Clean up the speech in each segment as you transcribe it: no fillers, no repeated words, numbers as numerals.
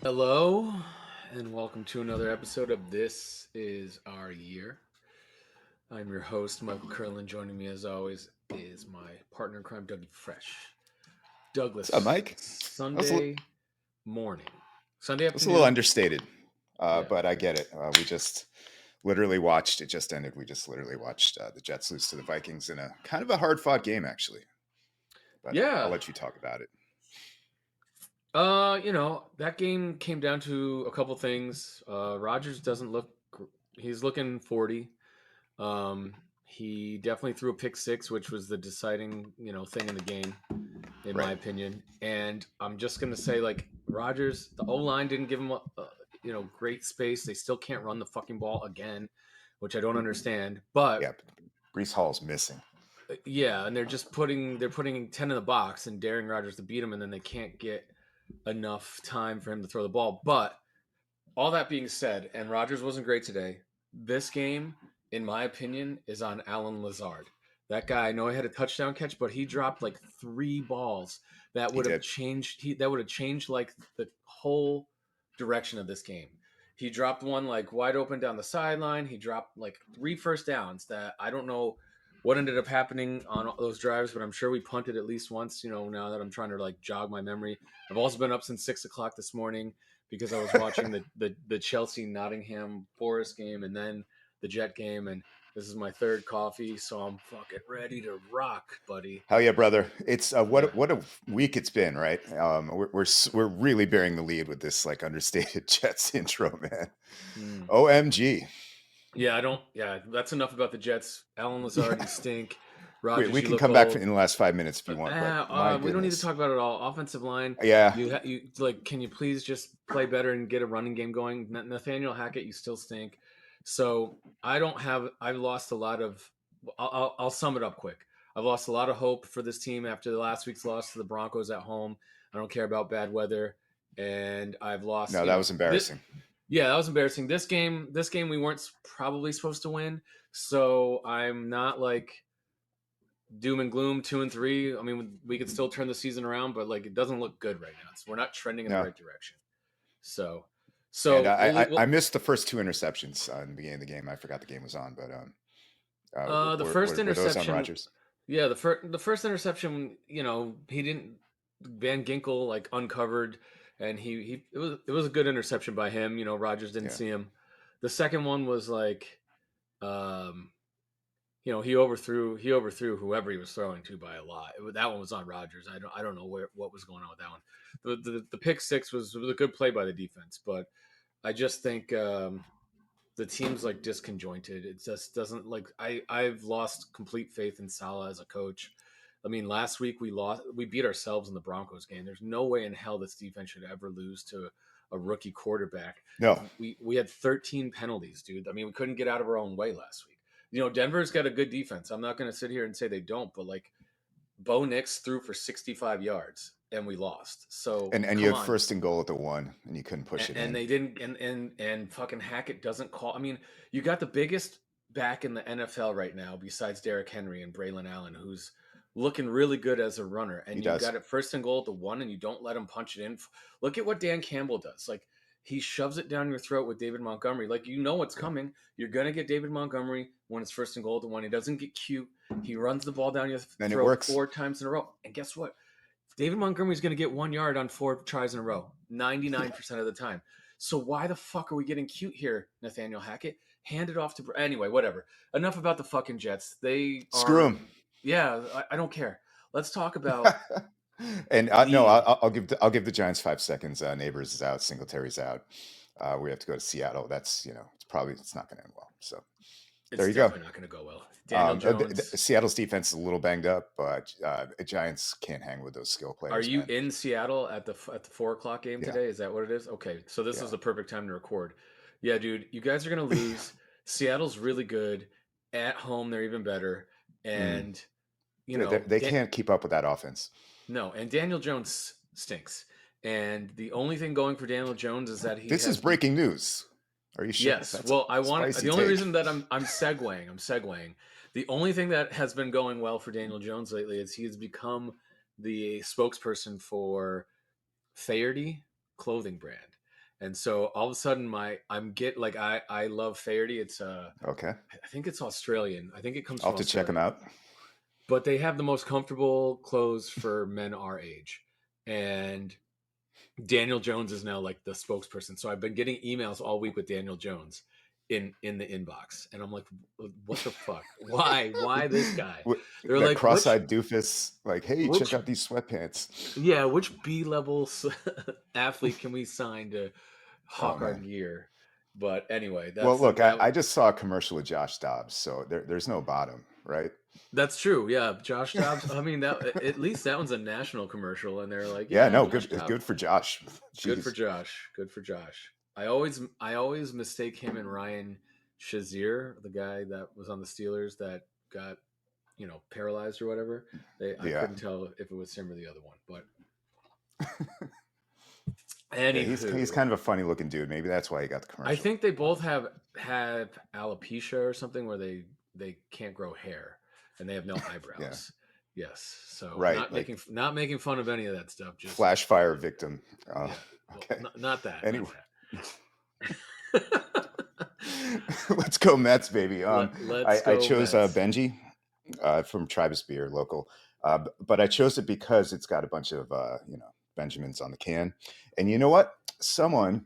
Hello, and welcome to another episode of This Is Our Year. I'm your host, Michael Curlin. Joining me, as always, is my partner in crime, Dougie Fresh. What's up, Douglas, Mike? That was Sunday morning, Sunday that's a little afternoon. understated, Yeah, but I get it. We just literally watched. It just ended. We just literally watched the Jets lose to the Vikings in a kind of a hard fought game, actually. But I'll yeah. let you talk about it. That game came down to a couple things. Rogers doesn't look. He's looking 40. Um, he definitely threw a pick six, which was the deciding, thing in the game, in my Right. opinion. And I'm just gonna say, like Rogers, the O line didn't give him great space. They still can't run the fucking ball again, which I don't understand. But Yeah. Brees Hall's missing. yeah, and they're putting 10 in the box and daring Rogers to beat him, and then they can't get enough time for him to throw the ball. But all that being said, and Rogers wasn't great today. This game, in my opinion, is on Alan Lazard. That guy, I know he had a touchdown catch, but he dropped like three balls that He would have did. changed. That would have changed like the whole direction of this game. He dropped one like wide open down the sideline. He dropped like three first downs that I don't know what ended up happening on those drives, but I'm sure we punted at least once. Now that I'm trying to like jog my memory, I've also been up since 6 o'clock this morning because I was watching the Chelsea Nottingham Forest game and then the Jet game, and this is my third coffee, so I'm fucking ready to rock, buddy. Hell yeah, brother! It's Yeah. what a week it's been, right? We're really bearing the lead with this like understated Jets intro, man. Hmm. OMG. Yeah, I don't. Yeah, that's enough about the Jets. Alan Lazard, Yeah. you stink. We Rogers, you can look come back old. in the last 5 minutes if you want, but my We don't need to goodness. talk about it all. Offensive line, Yeah. you like. Can you please just play better and get a running game going? Nathaniel Hackett, you still stink. So I don't have. I've lost a lot of. I'll sum it up quick. I've lost a lot of hope for this team after the last week's loss to the Broncos at home. I don't care about bad weather, and I've lost. No, that was embarrassing. Yeah, that was embarrassing. This game, we weren't probably supposed to win. So I'm not like doom and gloom 2-3. I mean, we could still turn the season around, but like it doesn't look good right now. We're not trending in the No. right direction. So, And so we'll, I we'll missed the first two interceptions in the beginning of the game. I forgot the game was on, but the first were those on interception. Rodgers? Yeah, the first interception. He didn't. Van Ginkel like uncovered, and he it was a good interception by him. Rogers didn't Yeah, see him. The second one was like, um, he overthrew whoever he was throwing to by a lot. That one was on Rodgers. I don't know what was going on with that one. The pick six was a good play by the defense, but I just think the team's like disconjointed. It just doesn't like I've lost complete faith in Salah as a coach. I mean, last week we beat ourselves in the Broncos game. There's no way in hell this defense should ever lose to a rookie quarterback. no, We had 13 penalties, dude. I mean, we couldn't get out of our own way last week. Denver's got a good defense. I'm not going to sit here and say they don't, but like Bo Nix threw for 65 yards and we lost. So and you come have on. first and goal at the one, and you couldn't push it And in. they didn't, and fucking Hackett doesn't call. I mean, you got the biggest back in the NFL right now besides Derrick Henry and Braylon Allen, who's looking really good as a runner. He And you does. got it first and goal at the one, and you don't let him punch it in. Look at what Dan Campbell does. Like he shoves it down your throat with David Montgomery. Like what's Yeah, coming. You're gonna get David Montgomery when it's first and goal at the one. He doesn't get cute. He runs the ball down your and it throat works. 4 times in a row. And guess what? David Montgomery's going to get 1 yard on 4 tries in a row, Yeah. 99% of the time. So why the fuck are we getting cute here, Nathaniel Hackett? Hand it off to anyway. Whatever. Enough about the fucking Jets. They Screw are. him. Yeah, I don't care. Let's talk about And no, the. I'll give the Giants 5 seconds. Neighbors is out, Singletary's out. We have to go to Seattle. That's it's not going to end well. So there It's you go. definitely not going to go well. Daniel Jones. Seattle's defense is a little banged up, but the Giants can't hang with those skill Are players, you man. in Seattle at the 4 o'clock game Yeah, today? Is that what it is? Okay, so this is yeah. the perfect time to record. Yeah, dude, you guys are gonna lose. Seattle's really good. At home, they're even better. Mm. And you They, know, they can't keep up with that offense. no, and Daniel Jones stinks. And the only thing going for Daniel Jones is that he This is has been. breaking news. Are you sure? Yes, That's a well, I want spicy the only take. reason that I'm segueing. I'm segueing. The only thing that has been going well for Daniel Jones lately is he has become the spokesperson for Faherty clothing brand. And so all of a sudden, I love Faherty. It's Okay. I think it's Australian. I think it comes I'll from have to check them Australia. out. But they have the most comfortable clothes for men our age. And Daniel Jones is now like the spokesperson. So I've been getting emails all week with Daniel Jones in the inbox, and I'm like, what the fuck? Why this guy? They're That like, which cross-eyed doofus, like, hey, check which out these sweatpants. yeah, which B-level athlete can we sign to Oh hawk our man. gear? But anyway, Well, look, I just saw a commercial with Josh Dobbs, so there's no bottom, right? that's true. Yeah, Josh Dobbs. I mean, that at least that one's a national commercial, and they're like, Yeah, yeah, no, Josh good, Dobbs. good for Josh. Good for Jeez. Josh. Good for Josh. I always mistake him and Ryan Shazier, the guy that was on the Steelers that got paralyzed or whatever. I Yeah, couldn't tell if it was him or the other one, but yeah, he's anywho, kind of a funny-looking dude. Maybe that's why he got the I commercial. think they both have alopecia or something where they can't grow hair and they have no Yeah, eyebrows. Yes, so right. not making fun of any of that stuff. Just Flash fire victim. yeah, well, Okay. not that, not Anyway, that. let's go Mets, baby. Let's I go chose Mets. Benji from Tribus Beer, local, but I chose it because it's got a bunch of Benjamins on the can, and you know what? Someone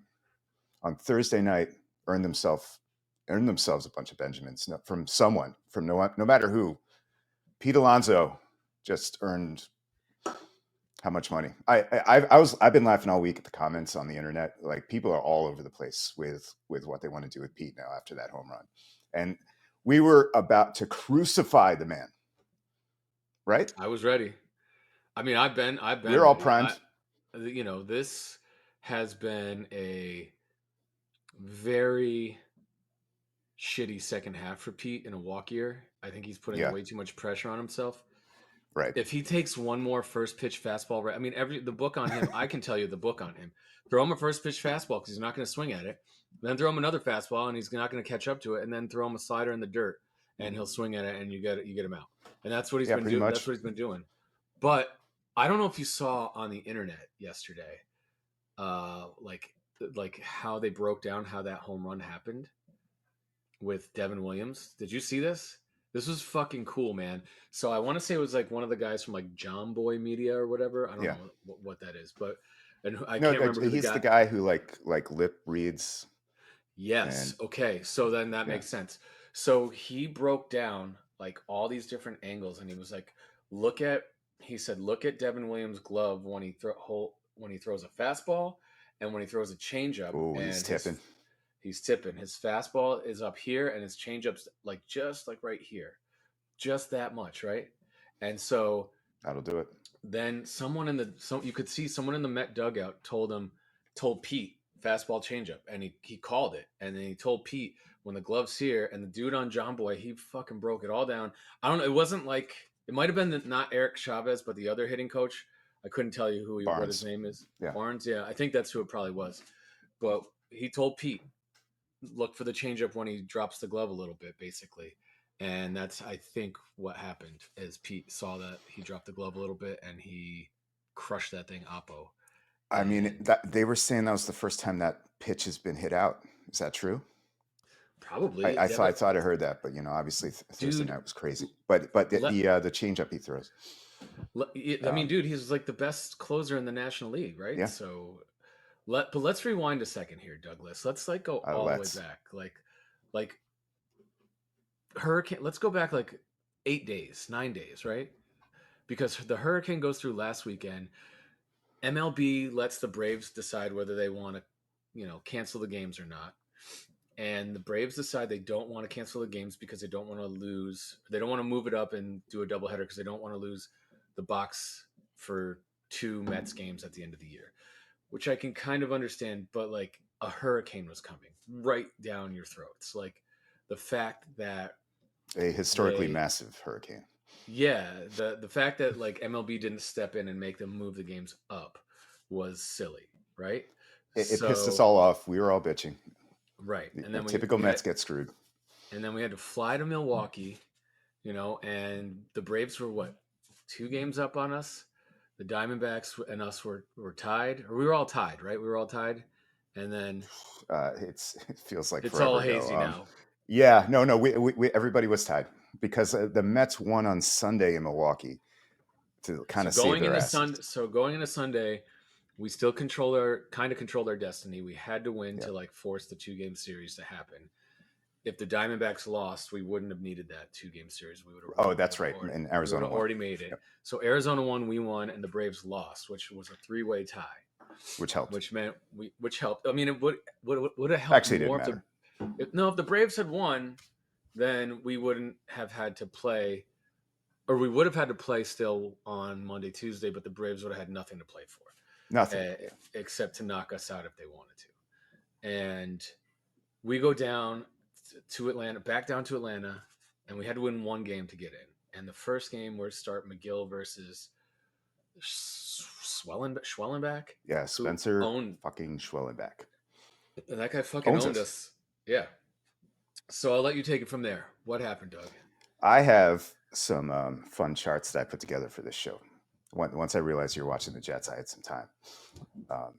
on Thursday night earned themselves a bunch of Benjamins from someone from no matter who. Pete Alonso just earned how much money? I've been laughing all week at the comments on the internet. Like people are all over the place with what they want to do with Pete now after that home run, and we were about to crucify the man, right? I was ready. I mean, I've We been were all ready. primed. This has been a very shitty second half for Pete in a walk year. I think he's putting Yeah, way too much pressure on himself. right. If he takes one more first pitch fastball, I mean, the book on him. I can tell you the book on him. Throw him a first pitch fastball because he's not going to swing at it. Then throw him another fastball and he's not going to catch up to it. And then throw him a slider in the dirt and he'll swing at it and you get him out. And that's what he's Yeah, been pretty doing. That's much. what he's been doing. But I don't know if you saw on the internet yesterday, uh, like like how they broke down how that home run happened with Devin Williams. Did you see this? This was fucking cool, man. So I want to say it was like one of the guys from like John Boy Media or whatever. I don't Yeah. know what that is, but and I No, can't remember who the he's the guy. guy who like lip reads Yes. and Okay. So then that yeah. makes sense. So he broke down like all these different angles, and he was like, "Look at," he said, "Look at Devin Williams' glove when he throws a fastball and when he throws a changeup, Oh, he's and tipping. he's tipping. His fastball is up here, and his changeup's like just like right here, just that much, right?" And so That'll do it. then you could see someone in the Met dugout told Pete fastball changeup, and he called it, and then he told Pete when the glove's here, and the dude on John Boy he fucking broke it all down. I don't know. It wasn't like it might have been not Eric Chavez, but the other hitting coach. I couldn't tell you what his Barnes. name is. Yeah. Barnes. Yeah, I think that's who it probably was. But he told Pete look for the changeup when he drops the glove a little bit, basically. And that's I think what happened is Pete saw that he dropped the glove a little bit and he crushed that thing oppo. I mean, And that they were saying that was the first time that pitch has been hit out. Is that true? probably yeah, I but thought I heard that, but obviously Thursday dude, night was crazy. But let, the changeup he throws, I mean, um, dude, he's like the best closer in the National League, right? yeah, So let's rewind a second here, Douglas. Let's like go all the way let's. back, like hurricane. Let's go back like 8 days, 9 days, right? Because the hurricane goes through last weekend. MLB lets the Braves decide whether they want to, cancel the games or not. And the Braves decide they don't want to cancel the games because they don't want to lose. They don't want to move it up and do a doubleheader because they don't want to lose the box for two Mets games at the end of the year, which I can kind of understand. But like a hurricane was coming right down your throats. Like the fact that A historically they massive hurricane. yeah, the fact that like MLB didn't step in and make them move the games up was silly, right? It pissed us So all off. We were all bitching. right, and then Typical we had Mets get screwed. to fly to Milwaukee, and the Braves were what 2 games up on us. The Diamondbacks and us were tied, or we were all tied, right? We were all tied, and then It feels like it's all forever hazy ago. now. Yeah, no, we everybody was tied because the Mets won on Sunday in Milwaukee to kind of save their asses. Going into Sunday, we still controlled our destiny. We had to win Yeah. to like force the 2 game series to happen. If the Diamondbacks lost, we wouldn't have needed that 2 game series. Oh, that's right. And We would Arizona have won. already made it. Yep. So Arizona won, we won, and the Braves lost, which was a 3-way tie, Which helped. which helped. I mean, it would have helped Actually, it didn't more matter. if the Braves had won, then we wouldn't have had to play, or we would have had to play still on Monday, Tuesday, but the Braves would have had nothing to play for, Nothing. Yeah. except to knock us out if they wanted to. And we go down to Atlanta, back down to Atlanta, and we had to win 1 game to get in. And the first game we're to start McGill versus Schwellenbach, Yeah, who Spencer owned fucking Schwellenbach that guy. Fucking owns owned us. us. Yeah. So I'll let you take it from there. What happened, Doug? I have some fun charts that I put together for this show. Once I realized you were watching the Jets, I had some time. Um,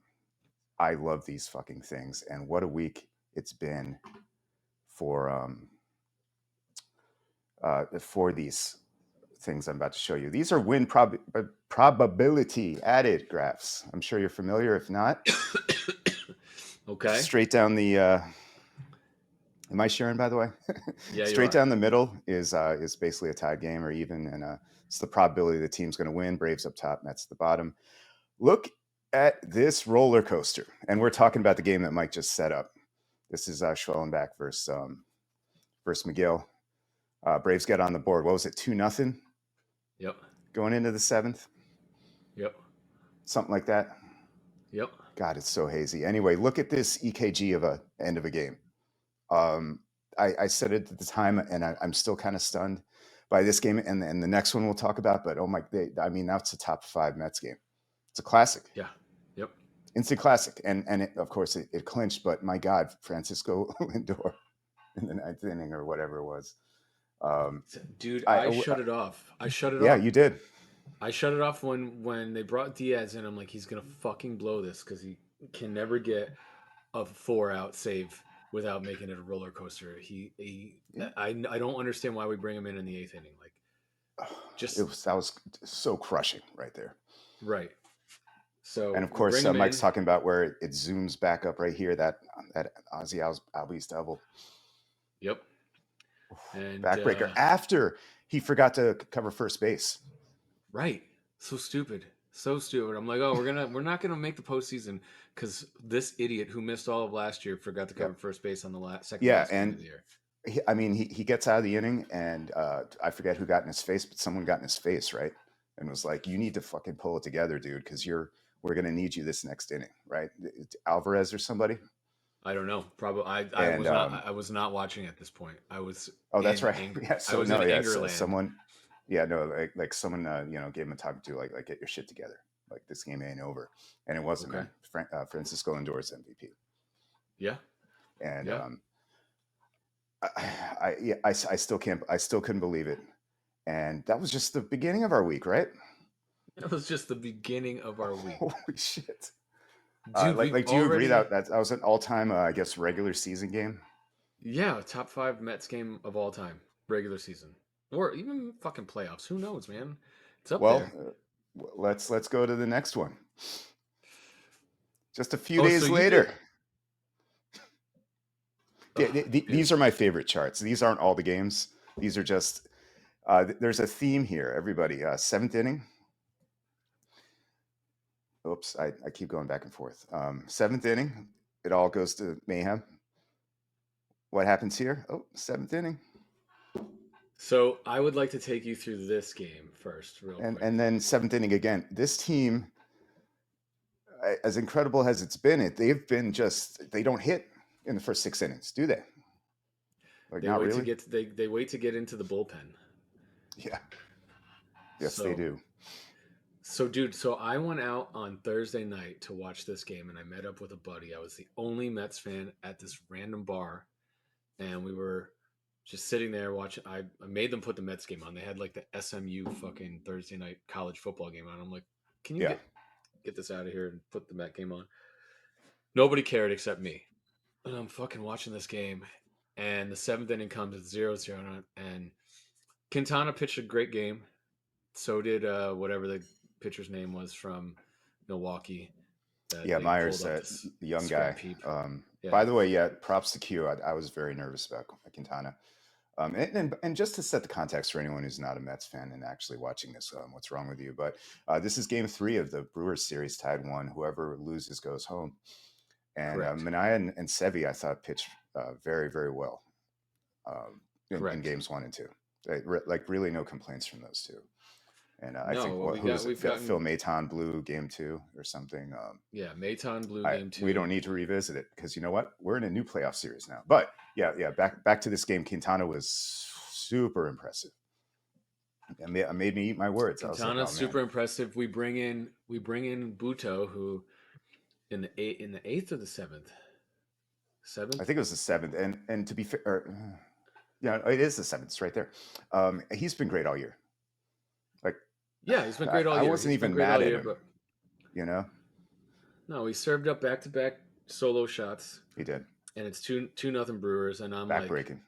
I love these fucking things, and what a week it's been for these things I'm about to show you. These are win probability added graphs. I'm sure you're familiar. If not, Okay. straight down the. Am I sharing, by the way? Yeah, you Straight are. down the middle is basically a tied game or even, and it's the probability the team's going to win. Braves up top, Mets at the bottom. Look at this roller coaster, and we're talking about the game that Mike just set up. This is Schwellenbach versus McGill. Braves get on the board. What was it? 2-0 Yep. going into the 7th, Yep. something like that. Yep. God, it's so hazy. Anyway, look at this EKG of a end of a game. I said it at the time, and I'm still kind of stunned by this game and the next one we'll talk about. But oh my, I mean, that's a top 5 Mets game. It's a classic. Yeah. Yep. Instant classic, and of course it clinched. But my God, Francisco Lindor in the 9th inning or whatever it was. Dude, I I shut it off. I shut it Yeah, off. you did. I shut it off when they brought Diaz in. I'm like, he's gonna fucking blow this because he can never get a 4-out save without making it a roller coaster. Yeah. I don't understand why we bring him in the 8th inning. Like, just That was so crushing right there. right. And So of we course, bring him Mike's in. talking about where it zooms back up right here. That Ozzy Albies double. Yep. And Backbreaker after he forgot to cover first base. right. So stupid. So stupid. I'm like, oh, we're not gonna make the postseason because this idiot who missed all of last year forgot to cover Yep. first base on the second Yeah, last game of and the year. I mean, he gets out of the inning, and I forget who got in his face, but someone got in his face, right? And was like, "You need to fucking pull it together, dude, because we're gonna need you this next inning, right?" Alvarez or somebody. I don't know. Probably And I was not watching at this point. I was oh, that's in right. anger. Yeah. I So was no, in yeah, anger land. someone, yeah, no, like someone, gave him a talk to, like get your shit together. Like this game ain't over, and it wasn't, Okay. man. Francisco Lindor's MVP, Yeah. and Yeah. I still can't, I still couldn't believe it. And that was just the beginning of our week, right? It was just the beginning of our week. Holy shit! Dude, we've Do you agree already that was an all-time, I guess, regular season game? yeah, top 5 Mets game of all time, regular season. Or even fucking playoffs. Who knows, man? It's up Well, there. let's go to the next one. Just a few Oh, so days you later. did. Ugh, These dude. are my favorite charts. These aren't all the games. These are just. There's a theme here, everybody. 7th inning. Oops, I keep going back and forth. 7th inning. It all goes to mayhem. What happens here? Oh, 7th inning. So I would like to take you through this game first, real quick. And then 7th inning again. This team, as incredible as it's been, they've been just, they don't hit in the first 6 innings, do they? Like, They not wait to really? get they wait to get into the bullpen. Yeah. Yes, they So do. dude, so I went out on Thursday night to watch this game, and I met up with a buddy. I was the only Mets fan at this random bar, and we were just sitting there watching. I made them put the Mets game on. They had like the SMU fucking Thursday night college football game on. I'm like, can you Yeah. get this out of here and put the Met game on? Nobody cared except me. And I'm fucking watching this game, and the seventh inning comes at 0-0, and Quintana pitched a great game. So did whatever the pitcher's name was from Milwaukee that Yeah, they Myers, pulled up that this young guy. scrap heap. By Yeah, the way, yeah, props to Q. I was very nervous about Quintana. And just to set the context for anyone who's not a Mets fan and actually watching this, what's wrong with you? But this is Game 3 of the Brewers series, tied 1. Whoever loses goes home. And correct, Minaya and Sevi, I thought, pitched very, very well in correct. games 1 and 2. Like really, no complaints from those two. And I No, think what who was it? we've Phil gotten, Maton blew Game 2 or something. yeah, Maton Blue game We two. don't need to revisit it because you know what? We're in a new playoff series now. But yeah. Back to this game. Quintana was super impressive. It made me eat my words. I was like, Quintana's oh man. super impressive. We bring in Buto, who in the eighth or the I seventh. think it was the seventh. And to be fair, yeah, it is the seventh. It's right there. He's been great all year. Like Yeah, he's been great all I year. wasn't He's been even great mad all at year, him. but You know, no, he served up back to back solo shots, he did. and it's two nothing Brewers, and I'm like Backbreaking.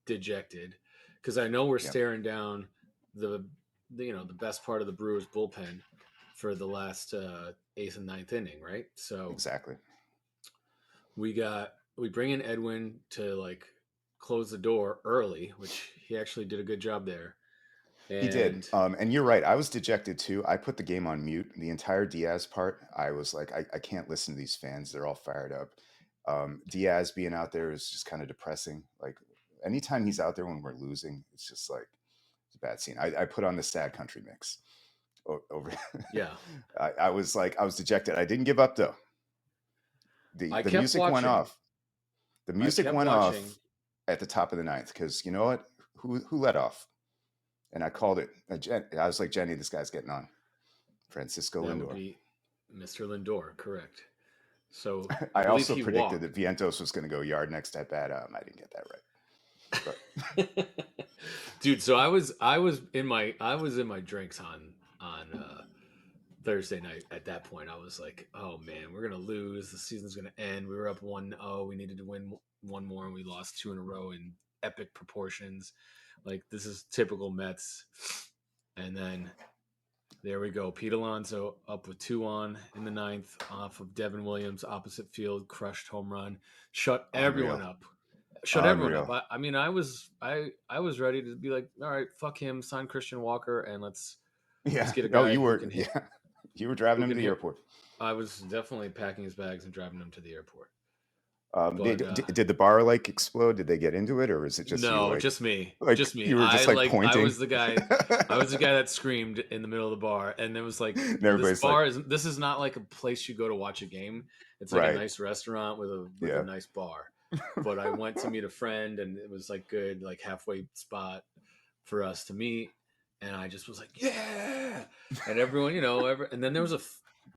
dejected because I know we're Yeah, staring down the, the best part of the Brewers bullpen for the last eighth and ninth inning, right? So exactly. we bring in Edwin to like close the door early, which he actually did a good job there, He did. and And you're right. I was dejected too. I put the game on mute. The entire Diaz part, I was like, I can't listen to these fans. They're all fired up. Diaz being out there is just kind of depressing. Like anytime he's out there when we're losing, it's just like it's a bad scene. I put on the sad country mix over. yeah, I was like, I was dejected. I didn't give up though. I The kept music went watching. off. The I music kept went watching. off at the top of the ninth because you know what? Who let off? And I called it. I was like, Jenny, this guy's getting on. Francisco That would Lindor. be Mr. Lindor, correct? So I I believe also he predicted walked. that Vientos was going to go yard next at bat. I didn't get that right, Dude, so I was in my drinks on Thursday night. At that point, I was like, "Oh man, we're gonna lose. The season's gonna end." We were up 1-0. We needed to win one more, and we lost two in a row in epic proportions. Like this is typical Mets. And then there we go. Pete Alonso up with two on in the ninth off of Devin Williams, opposite field, crushed home run, shut but everyone unreal, up. Shut everyone up. unreal. I mean, I was ready to be like, all right, fuck him, sign Christian Walker, and let's Yeah. get a Oh, guy you who were. can hit, Yeah, you were driving who him to can the hit. airport. I was definitely packing his bags and driving him to the airport. Did, But did the bar like explode? Did they get into it, or was it just you no, just me, like just me. you were I just like like I pointing? was the guy. I was the guy that screamed in the middle of the bar, and it was like And this everybody's like, bar is this is not like a place you go to watch a game. It's like a right, nice restaurant with a yeah. nice bar. But I went to meet a friend, and it was like good, like halfway spot for us to meet. And I just was like, yeah. And everyone, and then there was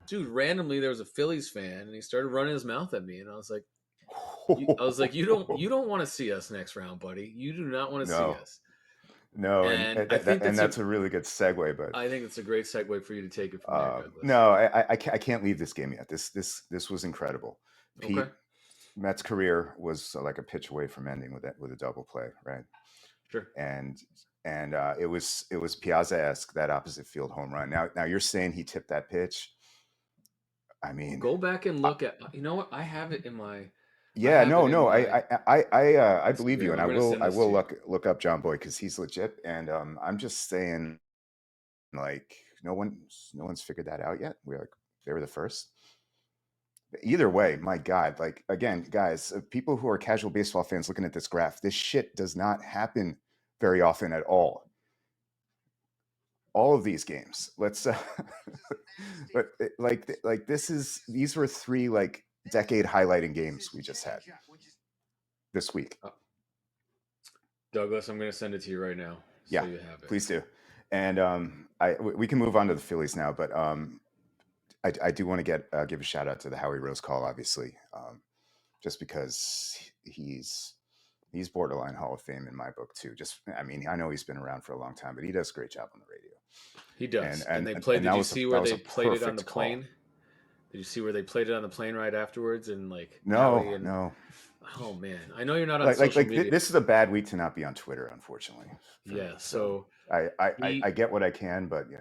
dude, randomly, there was a Phillies fan, and he started running his mouth at me. And I was like, you don't want to see us next round, buddy. You do not want to see No, us. no, And I think and that's a really good segue. But I think it's a great segue for you to take it from there, Douglas. no, I can't leave this game yet. This was incredible. Okay, Pete Met's career was like a pitch away from ending with a double play, right? sure. And it was Piazza-esque, that opposite field home run. Now you're saying he tipped that pitch. I mean, Go back and I, look at. You know what? I have it in my. I yeah, have it in no, my I believe you, Instagram. and I'm gonna send I this will to you. look up John Boy because he's legit. And I'm just saying, like, no one's figured that out yet. They were the first. Either way, my God, like again, guys, people who are casual baseball fans looking at this graph, this shit does not happen very often at all. All of these games, let's, but these were three like decade highlighting games we just had this week. Uh, Douglas, I'm gonna send it to you right now, so Yeah, you have it. please do. And we can move on to the Phillies now, but I do want to give a shout out to the Howie Rose call, obviously, just because he's borderline Hall of Fame in my book too. Just, I mean, I know he's been around for a long time, but he does a great job on the radio. He And does. And and they played. and Did you see that where was they a played it on the perfect call. plane? Did you see where they played it on the plane ride afterwards and like Howie No, and no. oh man, I know you're not on social media. This is a bad week to not be on Twitter, unfortunately for me. Yeah, So so I he get what I can, but yeah.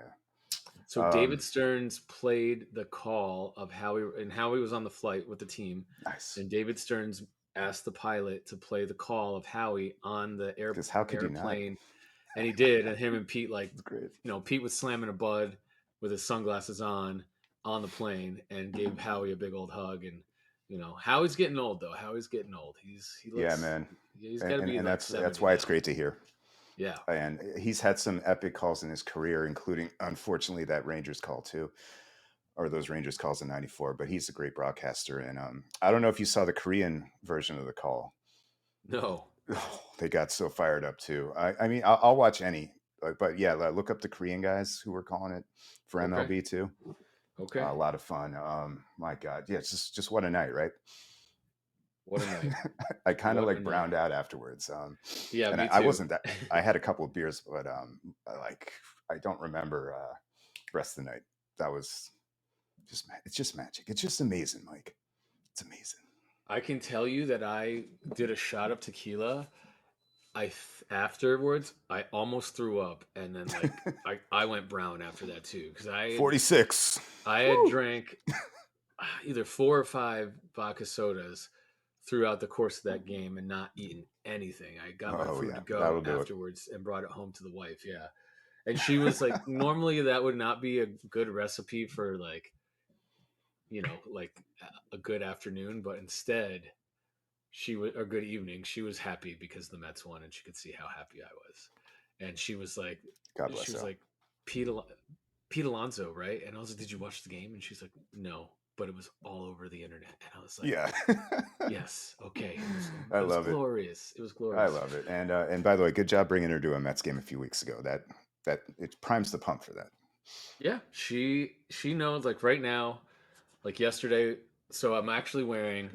so David Stearns played the call of Howie, and Howie was on the flight with the team, Nice. and David Stearns asked the pilot to play the call of Howie on the Because how could you not? airplane, and he did. And him and Pete, like, It's great. Pete was slamming a bud with his sunglasses on the plane, and gave Howie a big old hug. And Howie's getting old though. Howie's getting old. He Yeah, looks man. he's got to be And like that's 70 why it's now. great to hear. Yeah. And he's had some epic calls in his career, including unfortunately that Rangers call too, or those Rangers calls in '94. But he's a great broadcaster, and I don't know if you saw the Korean version of the call. No. Oh, they got so fired up too. I mean, I'll watch any, but yeah, look up the Korean guys who were calling it for Okay. MLB too. Okay. A lot of fun. My God, yeah, it's just what a night, right? What a night. I kind of What a like night. browned out afterwards. Yeah, And me I too. wasn't that. I had a couple of beers, but like I don't remember the rest of the night. That was it's just magic. It's just amazing, Mike. It's amazing. I can tell you that I did a shot of tequila. Afterwards I almost threw up, and then like I went brown after that too, because 46. I had Woo! drank either 4 or 5 vodka sodas throughout the course of that game and not eaten anything. I got my Oh food yeah, to go that'll do it. afterwards and brought it home to the wife. Yeah, and she was like, normally that would not be a good recipe for like like a good afternoon, but instead she was a good evening. She was happy because the Mets won, and she could see how happy I was. And God she bless was her. like, Pete, Pete Alonso, right? And I was like, did you watch the game? And she's like, no, but it was all over the internet. And I was like, Yeah, yes, okay, I it was love it. glorious. It was I glorious. love it. And by the way, good job bringing her to a Mets game a few weeks ago. That it primes the pump for that. Yeah, she knows. Like right now, like yesterday. So I'm actually wearing.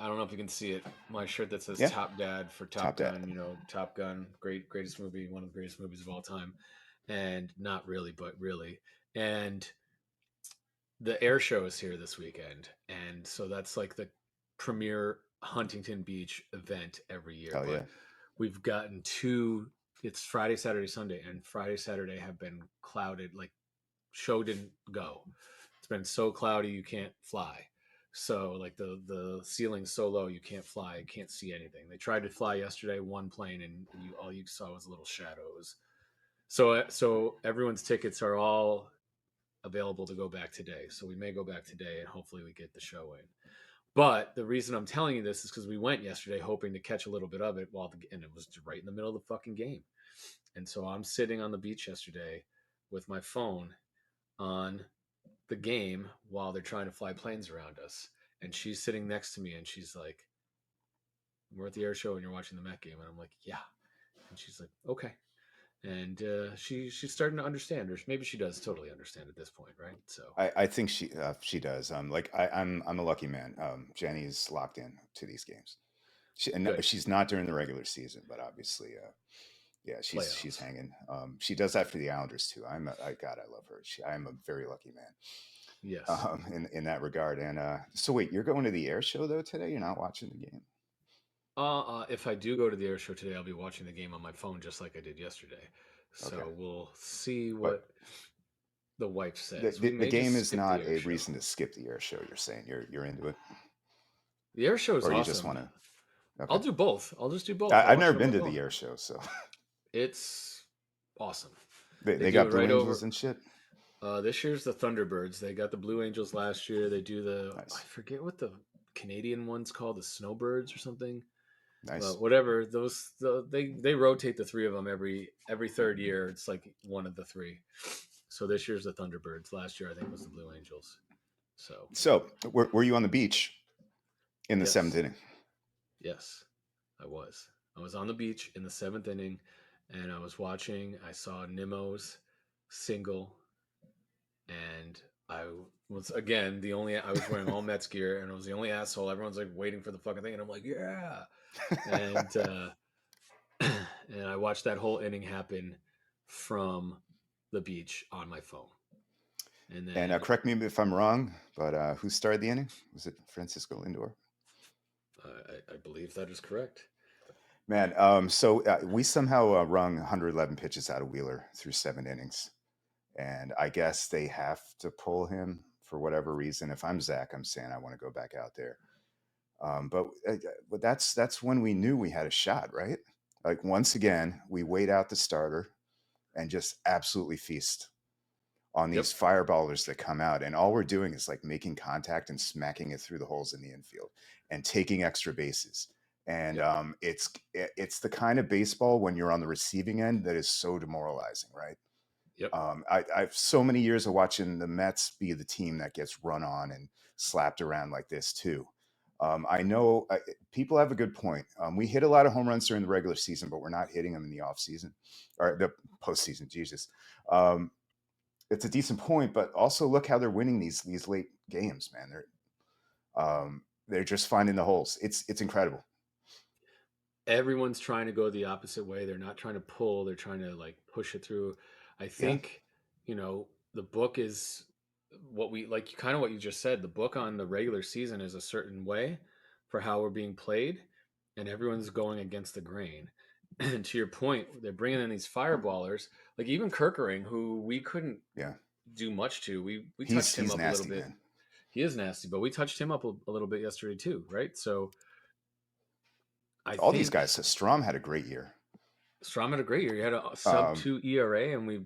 I don't know if you can see it. My shirt that says Yeah, "Top Dad" for Top top dad. Gun. Top Gun, greatest movie, one of the greatest movies of all time, and not really, but really. And the air show is here this weekend, and so that's like the premier Huntington Beach event every year. Hell But yeah. we've gotten two. It's Friday, Saturday, Sunday, and Friday, Saturday have been clouded. Like show didn't go. It's been so cloudy you can't fly. So like the ceiling's so low you can't fly, you can't see anything. They tried to fly yesterday, one plane, and all you saw was little shadows. So everyone's tickets are all available to go back today. So we may go back today, and hopefully we get the show in. But the reason I'm telling you this is because we went yesterday hoping to catch a little bit of it and it was right in the middle of the fucking game. And so I'm sitting on the beach yesterday with my phone on the game while they're trying to fly planes around us. And she's sitting next to me, and she's like, "We're at the air show and you're watching the Met game." And I'm like, "Yeah." And she's like, "Okay." And she's starting to understand, or maybe she does totally understand at this point, right? So I think she does. Like I'm a lucky man. Jenny's locked in to these games. good. She's not during the regular season, but obviously, yeah, she's Playoffs. hanging. She does that for the Islanders too. God, I love her. I'm a very lucky man. Yes. In that regard. And so wait, you're going to the air show though today? You're not watching the game? If I do go to the air show today, I'll be watching the game on my phone just like I did yesterday. Okay, So we'll see but what the wife says. We the may game just is skip the not air a show. reason to skip the air show. You're saying you're into it, The air show is or you just awesome. want to? I'll Okay, do both. I'll just do both. I'll I've watch never it on my been to the phone. air show, so It's awesome. They they do got it Blue right Angels over. and shit. This year's the Thunderbirds. They got the Blue Angels last year. They do I Nice, forget what the Canadian one's called, the Snowbirds or something. nice. But whatever, they rotate the three of them every third year. It's like one of the three. So this year's the Thunderbirds. Last year I think it was the Blue Angels. So So were you on the beach in the seventh yes, inning? yes, I was. I was on the beach in the seventh inning, and I was watching. I saw Nimmo's single, and I was again the only. I was wearing all Mets gear, and I was the only asshole. Everyone's like waiting for the fucking thing, and I'm like, yeah. And and I watched that whole inning happen from the beach on my phone. And And then correct me if I'm wrong, but who started the inning? Was it Francisco Lindor? I believe that is correct. Man, so we somehow wrung 111 pitches out of Wheeler through 7 innings. And I guess they have to pull him for whatever reason. If I'm Zach, I'm saying I want to go back out there. But that's when we knew we had a shot, right? Like once again, we wait out the starter and just absolutely feast on Yep. these fireballers that come out, and all we're doing is like making contact and smacking it through the holes in the infield and taking extra bases. And Yep. it's the kind of baseball when you're on the receiving end that is so demoralizing, right? Yep. I've so many years of watching the Mets be the team that gets run on and slapped around like this too. I know people have a good point. We hit a lot of home runs during the regular season, but we're not hitting them in the off season or the postseason. Jesus, um, it's a decent point, but also look how they're winning these late games, man. They're just finding the holes. It's incredible. Everyone's trying to go the opposite way. They're not trying to pull, they're trying to like push it through. I Yeah, think, you know, the book is what we like, kind of what you just said. The book on the regular season is a certain way for how we're being played, and everyone's going against the grain. And to your point, they're bringing in these fireballers, like even Kirkering, who we couldn't yeah. do much to. We touched him He's up a little nasty, bit. man. He is nasty, but we touched him up a little bit yesterday too, right? So I All these guys. think So Strom had a great year. Strom had a great year. He had a sub Um, 2 ERA, and we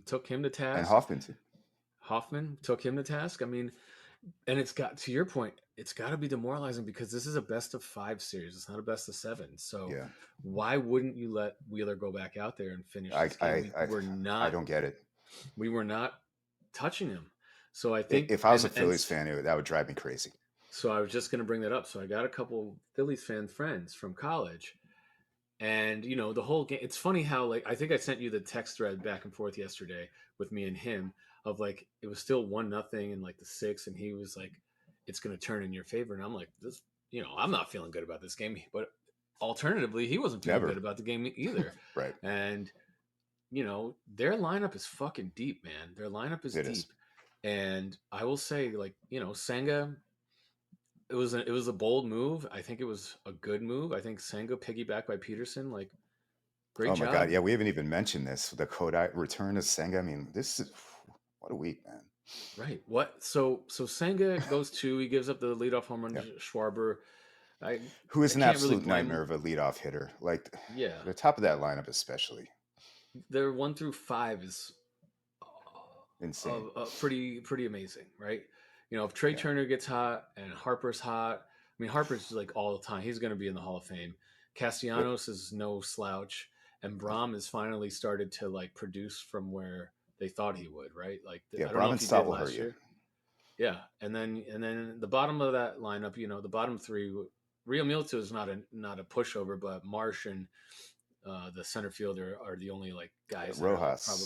took him to and task. Hoffman too. Hoffman took him to task. I mean, and it's got to your point. It's got to be demoralizing because this is a best of 5 series. It's not a best of 7. So Yeah. why wouldn't you let Wheeler go back out there and finish I this game? I I I don't get it. We were not touching him. So I think If I was a Phillies fan, that would drive me crazy. so I was just going to bring that up. So I got a couple Phillies fan friends from college. And the whole game. It's funny how like I think I sent you the text thread back and forth yesterday with me and him of like it was still 1-0 in like the sixth, and he was like, "It's going to turn in your favor," and I'm like, "This, I'm not feeling good about this game." But alternatively, he wasn't feeling good Never. about the game either. Right. And their lineup is fucking deep, man. Their lineup is It is. deep, and I will say like Senga. It was a bold move. I think it was a good move. I think Senga piggybacked by Peterson, like great Oh my God. job. Yeah, we haven't even mentioned this. The Kodai return of Senga. I mean, this is what a week, man. Right. What? So Senga goes two. He gives up the leadoff home run Yeah. to Schwarber. I Who is I an can't really absolute blame nightmare him. of a leadoff hitter. Like Yeah, the top of that lineup, especially. their 1 through 5 is Insane. pretty amazing, right? If Trey Yeah. Turner gets hot and Harper's hot, I mean Harper's like all the time. He's going to be in the Hall of Fame. Yep. Castellanos is no slouch, and No. Brahm has finally started to like produce from where they thought he would, right? Like Yeah, I don't know Brahman if he Stott did will hurt last you. year. Yeah, and then the bottom of that lineup, the bottom three, Rio Milto is not a pushover, but Marsh and the center fielder are the only like Yeah, guys that are like probably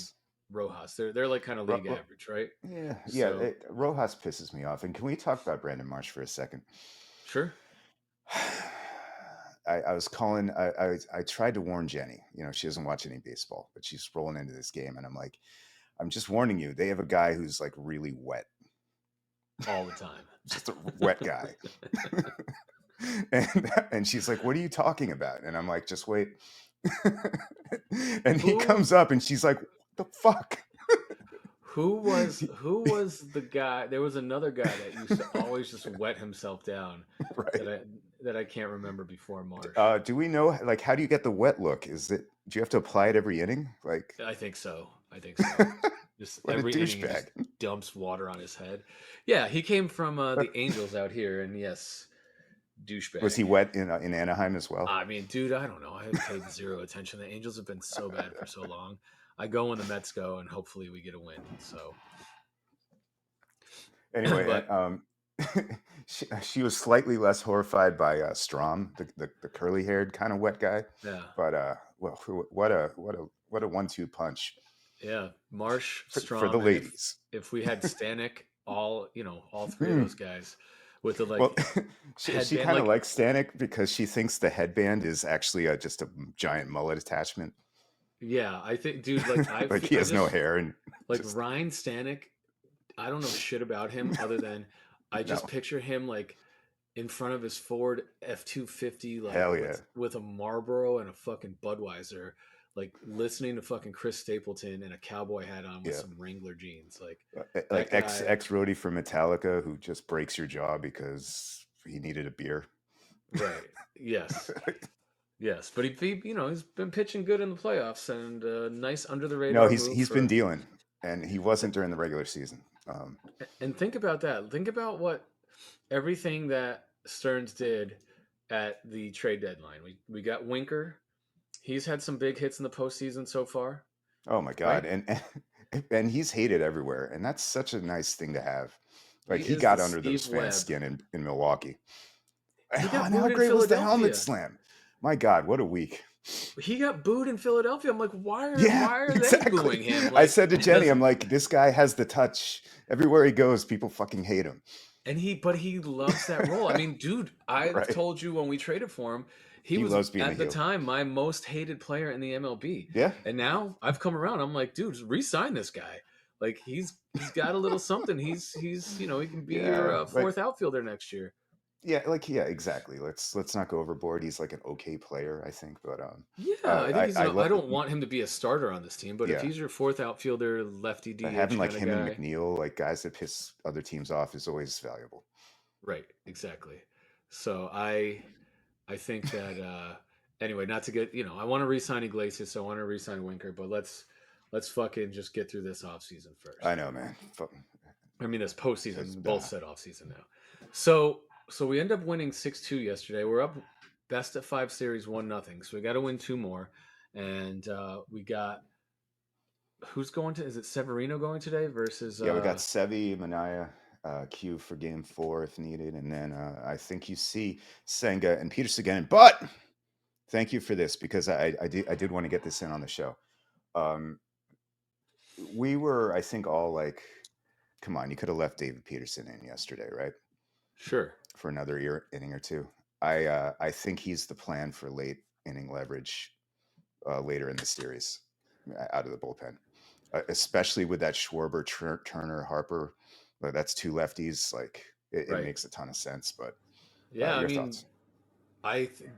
Rojas. Rojas. They're like kind of Ro- league Ro- average, right? yeah. So Rojas pisses me off. And can we talk about Brandon Marsh for a second? sure, I was calling. I tried to warn Jenny. She doesn't watch any baseball, but she's rolling into this game, and I'm like, I'm just warning you. They have a guy who's like really wet, all the time. just a wet guy. And she's like, "What are you talking about?" And I'm like, "Just wait." And he who comes up, and she's like, "What the fuck?" who was the guy? There was another guy that used to always just wet himself down Right? that I can't remember before Marsh. Do we know? Like, how do you get the wet look? Is it? Do you have to apply it every inning? Like, I think so. I think so. Just what a every inning, he douchebag. just dumps water on his head. Yeah, he came from the Angels out here, and yes, Was douchebag. he wet in Anaheim as well? I mean, dude, I don't know. I paid zero attention. The Angels have been so bad for so long. I go when the Mets go, and hopefully we get a win. So, Anyway, but she was slightly less horrified by Strom, the curly haired kind of wet guy. yeah, But well, what a 1-2 punch yeah, Marsh, for the Strom, and if ladies. if we had Stanek, all three of Hmm. those guys with the Well, like she headband, kind of like likes Stanek because she thinks the headband is actually just a giant mullet attachment. yeah, I think, dude, like Like he I has no just hair and like just Ryan Stanek. I don't know shit about him other than I just No, picture him like in front of his Ford F-250, like hell with yeah, a Marlboro and a fucking Budweiser, like listening to fucking Chris Stapleton and a cowboy hat on with yeah. some Wrangler jeans. Like Like that guy, ex roadie from Metallica who just breaks your jaw because he needed a beer. right? Yes, yes. But he's been pitching good in the playoffs and nice under the No, radar he's move he's been for. dealing, and he wasn't during the regular season. And think about that. Think about what everything that Stearns did at the trade deadline. We got Winker. He's had some big hits in the postseason so far, Oh my God, right? and he's hated everywhere, and that's such a nice thing to have. Like He he is the got under those Steve fans' Webb. skin in Milwaukee. He Oh, got and how booed in great was the helmet Philadelphia. slam? My God, what a week! He got booed in Philadelphia. I'm like, Yeah, why are they exactly. booing him? I Like, said to Jenny, does I'm like, this guy has the touch. Everywhere he goes, people fucking hate him. but he loves that role. I mean, dude, I Right? told you when we traded for him, he He was loves being a at the heel. time my most hated player in the MLB. Yeah, And now I've come around. I'm like, dude, re-sign this guy. Like he's got a little something. He's he can be your yeah, like fourth outfielder next year. yeah, exactly. Let's not go overboard. He's like an okay player, I think, but Yeah, I think he's. I I love don't want him to be a starter on this team, but if yeah. he's your fourth outfielder, lefty But DH having like kind of him and guy, McNeil, like guys that piss other teams off, is always valuable. right? Exactly. So I think that anyway, not to get I want to re-sign Iglesias, so I want to re-sign Winker, but let's fucking just get through this offseason I first. know, man. I mean, this Because postseason, both said offseason now. So we end up winning 6-2 yesterday. We're up best of five series 1-0. So we got to win two more, and we got who's going to? Is it Severino going today versus? yeah, we got Sevi, Manaya, Q for game 4 if needed, and then I think you see Senga and Peterson again. But thank you for this because I did want to get this in on the show. Um, we were, I think, all like, come on, you could have left David Peterson in yesterday, right? Sure. For another inning or two. I think he's the plan for late inning leverage later in the series out of the bullpen, especially with that Schwarber, Turner, Harper. That's two lefties. Like it Right. makes a ton of sense. But Yeah. I your mean, thoughts?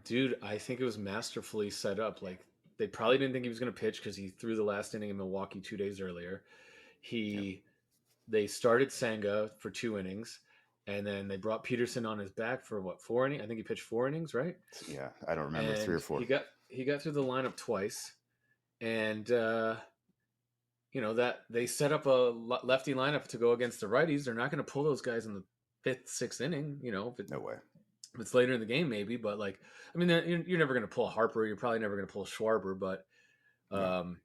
dude, I think it was masterfully set up. Like they probably didn't think he was going to pitch because he threw the last inning in Milwaukee 2 days earlier. Yep. He They started Sanga for 2 innings, and then they brought Peterson on his back for what 4 innings? I think he pitched 4 innings, right? Yeah, I don't remember, three or And four. he got through the lineup twice, and that they set up a lefty lineup to go against the righties. They're not going to pull those guys in the fifth, sixth inning. No way. If it's later in the game, maybe. But like, I mean, you're never going to pull Harper. You're probably never going to pull Schwarber, but No. um,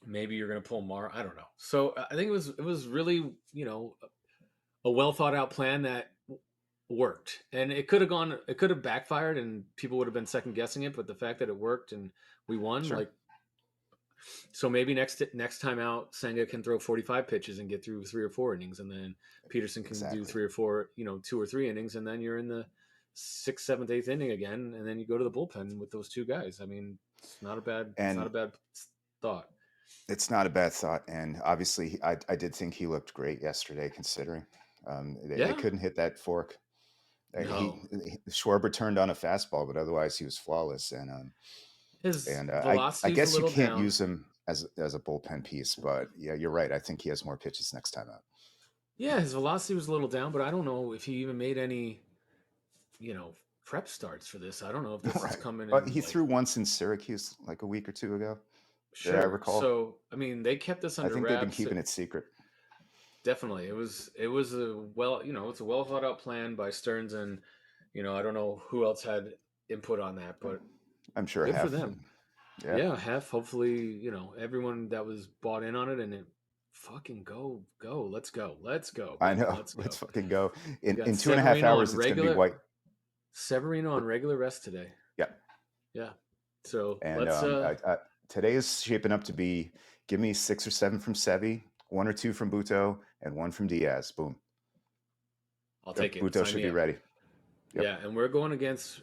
maybe you're going to pull Mar. I don't know. So I think it was really a well thought out plan that worked, and it could have backfired, and people would have been second guessing it. But the fact that it worked and we won, Sure. like, so maybe next time out, Senga can throw 45 pitches and get through 3 or 4 innings, and then Peterson can do Exactly. 3 or 4, 2 or 3 innings, and then you're in the sixth, seventh, eighth inning again, and then you go to the bullpen with those two guys. I mean, it's not a And bad thought. it's not a bad thought. And obviously, I did think he looked great yesterday, considering they Yeah, couldn't hit that fork. no, Schwarber turned on a fastball, but otherwise he was flawless. his And I velocity was a guess you little can't down. use him as a bullpen piece, but yeah, you're right. I think he has more pitches next time out. Yeah, his velocity was a little down, but I don't know if he even made any, you know, prep starts for this. I don't know if this is Right. coming But in he like threw once in Syracuse like a week or two ago, that I sure. recall. So, I mean, they kept this I under think they've been wraps. keeping it secret. Definitely. It was it's a well thought out plan by Stearns, and I don't know who else had input on that, but I'm sure good for half. them. Yeah, Yeah, half hopefully, everyone that was bought in on it, and it fucking go. Let's go. Let's go, I baby. know. Let's Let's go. fucking go. We got In 2.5 hours, it's going to be white. Severino on regular rest today. Yeah. Yeah. So And let's today is shaping up to be give me 6 or 7 from Sevi, 1 or 2 from Buto, and 1 from Diaz. Boom. I'll take Yep. it. Buto Sign should me be up. ready. Yep. Yeah, and we're going against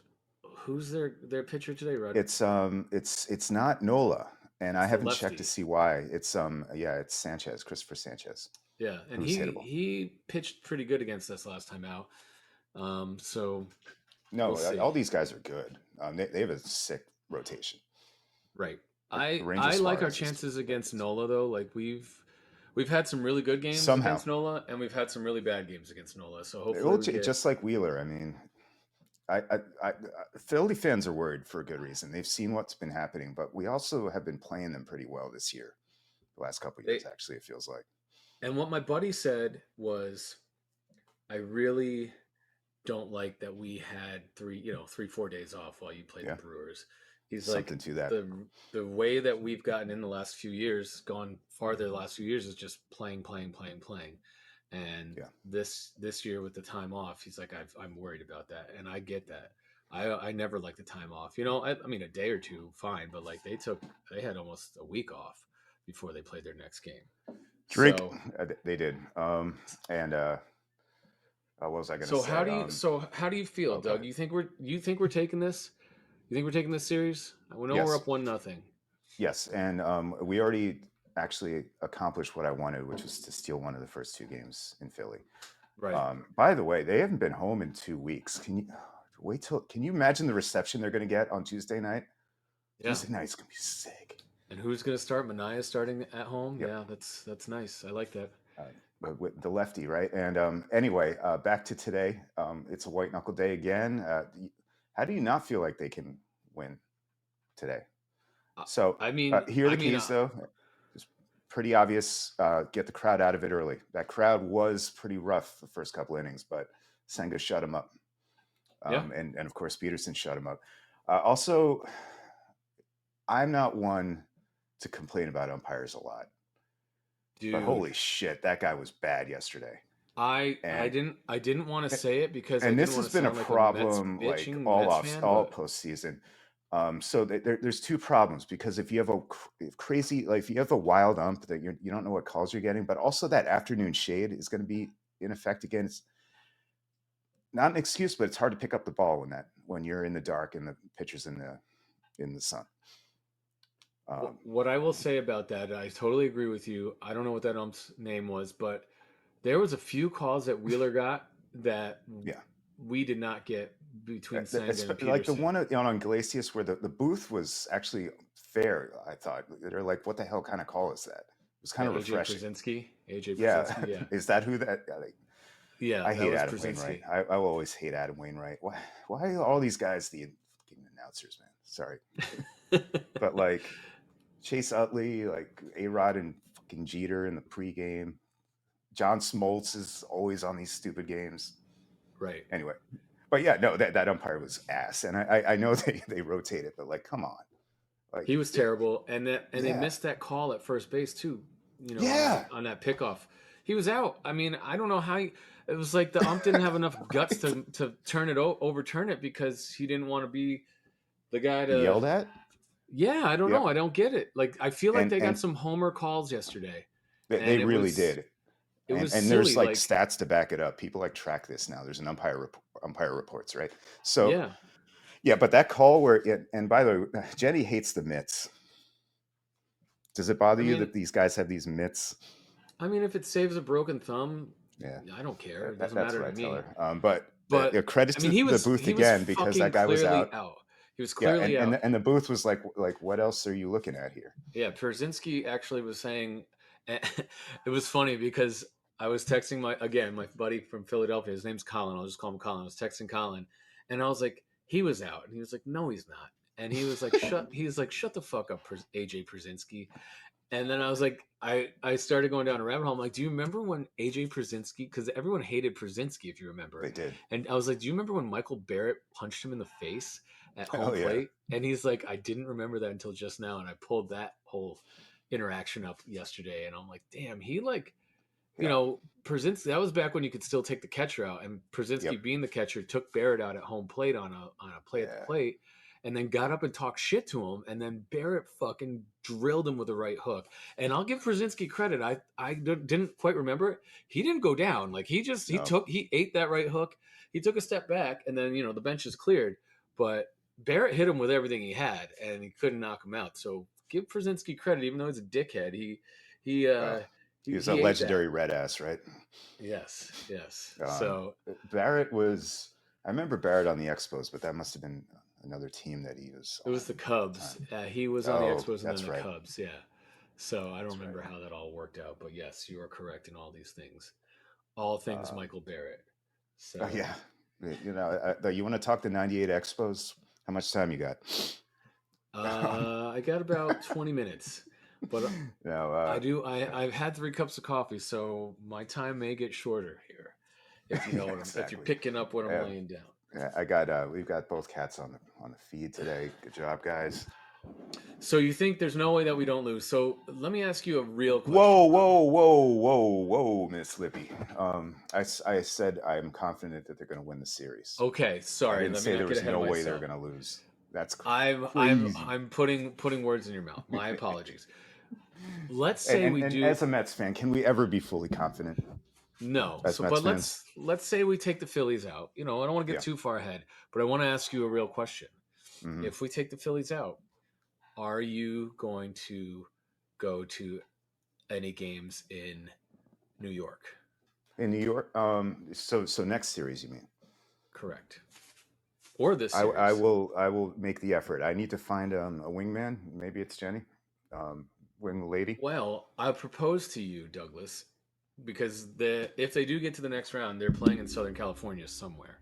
who's their pitcher today, Rod? It's not Nola, and I It's the haven't checked to lefty. see why. It's Sanchez, Christopher Sanchez. Yeah, and who's hittable. he pitched pretty good against us last time out. So we'll No, see. all these guys are good. They have a sick rotation. Right. Like Ranger I like our Suarez is chances against ridiculous. Nola though. Like we've had some really good games Somehow, against Nola, and we've had some really bad games against Nola. So hopefully well, we get. just like Wheeler. I mean, Philly fans are worried for a good reason. They've seen what's been happening, but we also have been playing them pretty well this year. The last couple of They, years, actually, it feels like. and what my buddy said was, I really don't like that we had 3 4 days off while you played the Yeah, Brewers. He's like something to that. the way that we've gotten in the last few years, gone farther the last few years, is just playing, playing, playing, playing. And Yeah, this year with the time off, he's like, I'm worried about that, and I get that. I never like the time off. I mean, a day or two, fine, but like they had almost a week off before they played their next game. drink. So They did. And what was I going to so say? how do you feel, Oh, go Doug? ahead. You think we're taking this? You think we're taking this series? We know we're Yes, up 1-0. yes, and we already actually accomplished what I wanted, which was to steal one of the first two games in Philly. Right. By the way, they haven't been home in 2 weeks. Can you wait till? Can you imagine the reception they're going to get on Tuesday night? Yeah. Tuesday night's going to be sick. And who's going to start? Mania starting at home. Yep. Yeah, that's nice. I like that. But with the lefty, right? And anyway, back to today. It's a white knuckle day again. How do you not feel like they can win today? I, So I mean, here are I the mean, keys, though. It's pretty obvious. Get the crowd out of it early. That crowd was pretty rough the first couple innings, but Senga shut him up, yeah, and of course Peterson shut him up. Also, I'm not one to complain about umpires a lot, but dude. holy shit, that guy was bad yesterday. I And didn't want to say it because I and didn't this want has to been a sound like a Mets problem like bitching Mets fan, all but postseason. So there's two problems because if you have a crazy like if you have a wild ump that you don't know what calls you're getting, but also that afternoon shade is going to be in effect again. It's not an excuse, but it's hard to pick up the ball when you're in the dark and the pitcher's in the sun. Um, what I will say about that, I totally agree with you. I don't know what that ump's name was, but there was a few calls that Wheeler got that yeah, we did not get between Senga and like the Peterson. one on Glacius where the booth was actually fair. I thought they're like, what the hell kind of call is that? It was kind Yeah, of refreshing. AJ Yeah, Przinsky, yeah, is that who that? yeah, I that hate was Adam Wainwright. Przinsky. I will always hate Adam Wainwright. Why are all these guys the fucking announcers, man? Sorry, but like Chase Utley, like A Rod and fucking Jeter in the pregame. John Smoltz is always on these stupid games. Right. Anyway, but yeah, no, that umpire was ass, and I know they rotate it, but like, come on, like, He was terrible, and they yeah, missed that call at first base too. On yeah, that pickoff, he was out. I mean, I don't know how it was like the ump didn't have enough guts to turn it overturn it because he didn't want to be the guy be to. yelled at. Yeah, I don't know. Yep, I don't get it. Like I feel like they got and some homer calls yesterday, they and really did. it was And there's silly. like Like stats to back it up. People like track this now. There's an umpire reports, right? So yeah, yeah, but that call where it, and by the way, Jenny hates the mitts. Does it bother I you mean, that these guys have these mitts? if it saves a broken thumb, Yeah, I don't care. It doesn't that's matter what to I tell me. her. But But credit I mean, to the booth he was again because fucking that guy was clearly out. out. He was Yeah, clearly out. and the booth was like, what else are you looking at here? Yeah, Perzinski actually was saying it was funny because I was texting my buddy from Philadelphia. His name's Colin. I'll just call him Colin. I was texting Colin, and I was like, he was out, and he was like, no, he's not. And he was like, shut the fuck up, AJ Przinsky. And then I was like, I started going down a rabbit hole. I'm like, do you remember when AJ Przinsky? Because everyone hated Przinsky, if you remember. They did. And I was like, do you remember when Michael Barrett punched him in the face at home Oh yeah, plate? And he's like, I didn't remember that until just now. And I pulled that whole interaction up yesterday, and I'm like, damn, he like, yeah, Przinsky. That was back when you could still take the catcher out, and yep, Przinsky, being the catcher, took Barrett out at home plate on a play at the yeah, plate, and then got up and talked shit to him, and then Barrett fucking drilled him with a right hook. And I'll give Przinsky credit. I didn't quite remember it. He didn't go down. Like no, he ate that right hook. He took a step back, and then the bench is cleared, but Barrett hit him with everything he had, and he couldn't knock him out. So give Przinsky credit, even though he's a dickhead. He well. He was a he ate that. legendary red ass, right? Yes, yes. Um, So Barrett was. I remember Barrett on the Expos, but that must have been another team that he was it was on the at the Cubs. time. He was on the Oh, Expos and then that's the right. Cubs. Yeah. So I don't That's right. remember how that all worked out, but yes, you are correct in all these things. All things Um, Michael Barrett. oh So yeah, you want to talk the '98 Expos? How much time you got? I got about 20 minutes, but no, I've had 3 cups of coffee, so my time may get shorter here. If you know yeah, what if you're exactly. picking up what I'm Uh, laying down. I got. We've got both cats on the feed today. Good job, guys. So you think there's no way that we don't lose? So let me ask you a real question. Whoa, whoa, whoa, whoa, whoa, Miss Lippy. I said I'm confident that they're going to win the series. Okay, I sorry, didn't let me say not there get was ahead of no way they're myself. going to lose. That's I'm crazy. I'm putting words in your mouth. My apologies. Let's And, say and we and do as a Mets fan, can we ever be fully confident no. as So Mets but fans? let's say we take the Phillies out. I don't want to get Yeah. too far ahead, but I want to ask you a real question. Hmm. If we take the Phillies out, are you going to go to any games in New York? In New York, so next series, you mean? Correct. Or this I series? will make the effort. I need to find a wingman. Maybe it's Jenny, wing lady. Well, I propose to you, Douglas, because if they do get to the next round, they're playing in Southern California somewhere,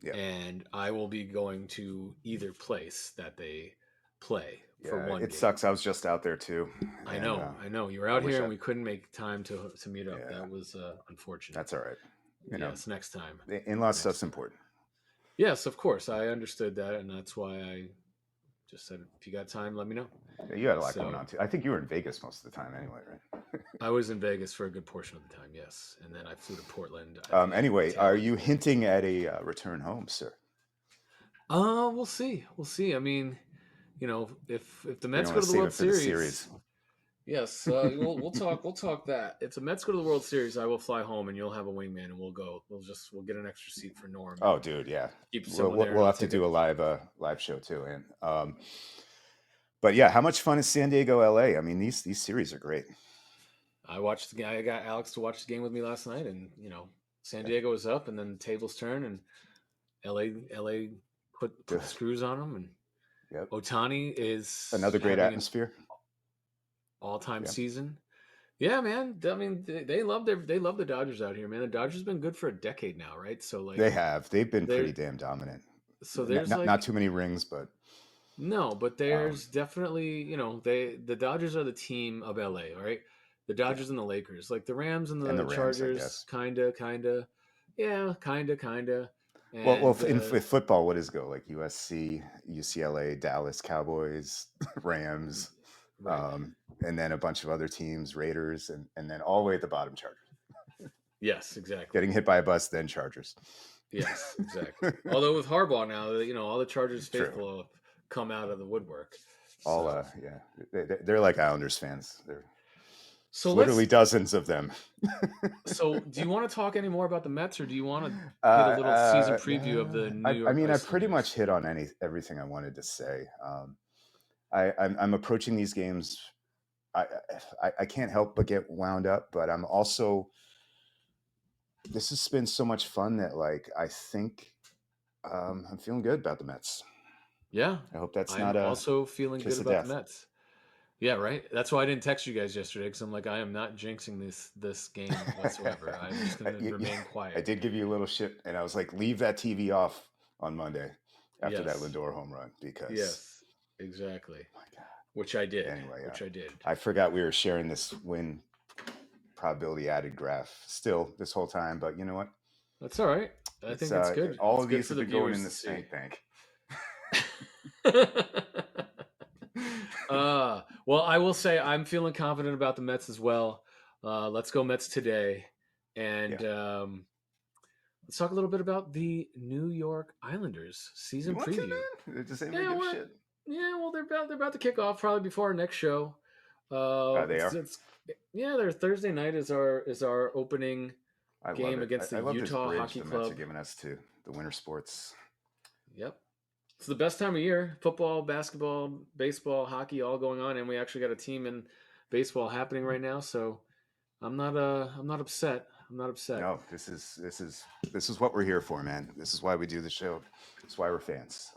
Yeah, and I will be going to either place that they play for yeah. one It game. sucks. I was just out there too, I and know, I know. You were I out wish here, I. and we couldn't make time to meet up. Yeah, That was unfortunate. that's all right. You know, Yes, next time. in-law Next stuff's time. important. Yes, of course. I understood that, and that's why I just said, if you got time, let me know. You had a lot going So on too. I think you were in Vegas most of the time, anyway, right? I was in Vegas for a good portion of the time, yes, and then I flew to Portland at the Anyway, tail are end you of it. hinting at a return home, sir? We'll see. We'll see. I mean, if the Or you Mets go want to to the save World it for the Series, series? yes, we'll talk. We'll talk that. If the Mets go to the World Series, I will fly home, and you'll have a wingman, and we'll go. We'll get an extra seat for Norm, and Oh, dude, yeah. keep We'll, someone we'll there, and we'll I'll have to take a. do a live show too, and but yeah, how much fun is San Diego, LA? I mean, these series are great. I watched the game. I got Alex to watch the game with me last night, and San Yeah. Diego was up, and then the tables turned, and LA put the screws on them, and Yep. Otani is Another great having an atmosphere. all time Yeah. season. Yeah, man. I mean, they love the Dodgers out here, man. The Dodgers been good for a decade now, right? So They like, have. They've been there, pretty damn dominant. so there's Not like too many rings, but no, but um, there's definitely the Dodgers are the team of LA, right? The yeah. Dodgers and the Lakers, like the Rams and And the the Rams, I Chargers, guess. kinda, yeah, kinda, Well, and with football, what does go like USC, UCLA, Dallas Cowboys, Rams, right, um, and then a bunch of other teams, Raiders, and then all the way at the bottom, Chargers. yes, exactly. Getting hit by a bus, then Chargers. Yes, exactly. Although with Harbaugh now, all the Chargers True. faithful have come out of the woodwork. All So, yeah, they're like Islanders fans. There's so literally let's. dozens of them. So, do you want to talk any more about the Mets, or do you want to hit a little season preview of the New I York mean, I pretty much Islanders? hit on everything I wanted to say. I'm approaching these games. I, I can't help but get wound up, but I'm also. This has been so much fun that like I think I'm feeling good about the Mets. Yeah, I hope that's I'm not a also feeling good kiss of about the death. Mets. Yeah, right. That's why I didn't text you guys yesterday because I'm like, I am not jinxing this game whatsoever. I'm just going to remain I quiet. did give you a little shit, and I was like, leave that TV off on Monday after that Yes, Lindor home run because, yes, exactly. my God. Which I did. Anyway, Which I did. I forgot we were sharing this win probability added graph still this whole time, but you know what? That's all right. I It's think it's good. all It's of good these for have the been going in viewers the to see. stank bank. Well, I will say I'm feeling confident about the Mets as well. Let's go Mets today, Yeah. and let's talk a little bit about the New York Islanders You season want to, preview. man? Does anybody Yeah, give a what? shit? Yeah, well, they're about to kick off probably before our next show. They are. It's yeah, their Thursday night is our opening I love game it. against the I love this Utah bridge Hockey the Mets are Club. giving us to the winter sports. Yep. It's the best time of year. Football, basketball, baseball, hockey, all going on, and we actually got a team in baseball happening right now. So I'm not upset. I'm not upset. No, this is what we're here for, man. This is why we do the show. That's why we're fans.